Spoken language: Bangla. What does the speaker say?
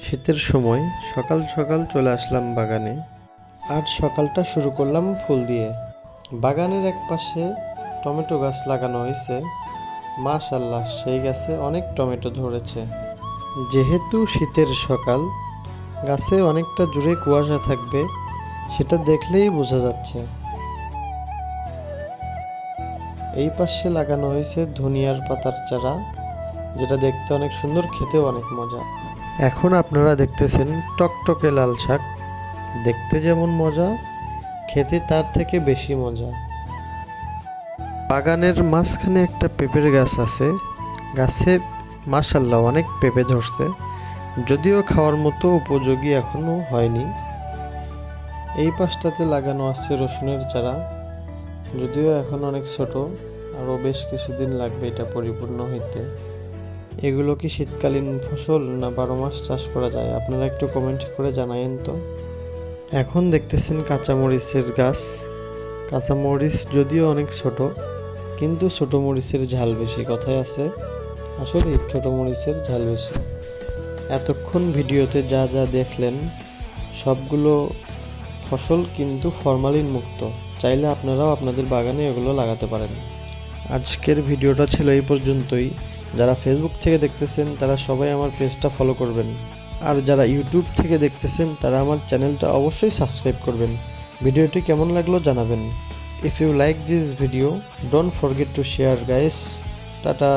শীতের সময় সকাল সকাল চলে আসলাম বাগানে। আর সকালটা শুরু করলাম ফুল দিয়ে। বাগানের এক পাশে টমেটো গাছ লাগানো হয়েছে। মাশাআল্লাহ, সেই গাছে অনেক টমেটো ধরেছে। যেহেতু শীতের সকাল, গাছে অনেকটা জুড়ে কুয়াশা থাকবে, সেটা দেখলেই বোঝা যাচ্ছে। এই পাশে লাগানো হয়েছে ধনিয়ার পাতার চারা, যেটা দেখতে অনেক সুন্দর, খেতেও অনেক মজা। এখন আপনারা দেখতেছেন টকটকে লাল শাক। দেখতে যেমন মজা, খেতে তার থেকে বেশি মজা। বাগানের মাঝখানে একটা পেঁপের গাছ আছে। গাছে মাশাআল্লাহ অনেক পেঁপে ধরছে, যদিও খাওয়ার মতো উপযোগী এখনো হয়নি। এই পাশটাতে লাগানো আছে রসুনের চারা, যদিও এখন অনেক ছোট, আরও বেশ কিছুদিন লাগবে এটা পরিপূর্ণ হইতে। এগুলো কি শীতকালীন ফসল না 12 মাস চাষ করা যায়? আপনারা একটু কমেন্ট করে জানায়েন তো। এখন দেখতেছেন কাঁচামরিচের গাছ। কাঁচামরিচ যদিও অনেক ছোট, কিন্তু ছোট মরিচের ঝাল বেশি, কথায় আছে। আসলে ছোট মরিচের ঝাল বেশি। এতক্ষণ ভিডিওতে যা যা দেখলেন সবগুলো ফসল কিন্তু ফরমালিন মুক্ত। চাইলে আপনারাও আপনাদের বাগানে এগুলো লাগাতে পারেন। আজকের ভিডিওটা ছিল এই পর্যন্তই। যারা ফেসবুক থেকে দেখতেছেন তারা সবাই আমার পেজটা ফলো করবেন, আর যারা ইউটিউব থেকে দেখতেছেন তারা আমার চ্যানেলটা অবশ্যই সাবস্ক্রাইব করবেন। ভিডিওটি কেমন লাগলো জানাবেন। If you like this video, don't forget to share guys. Tata.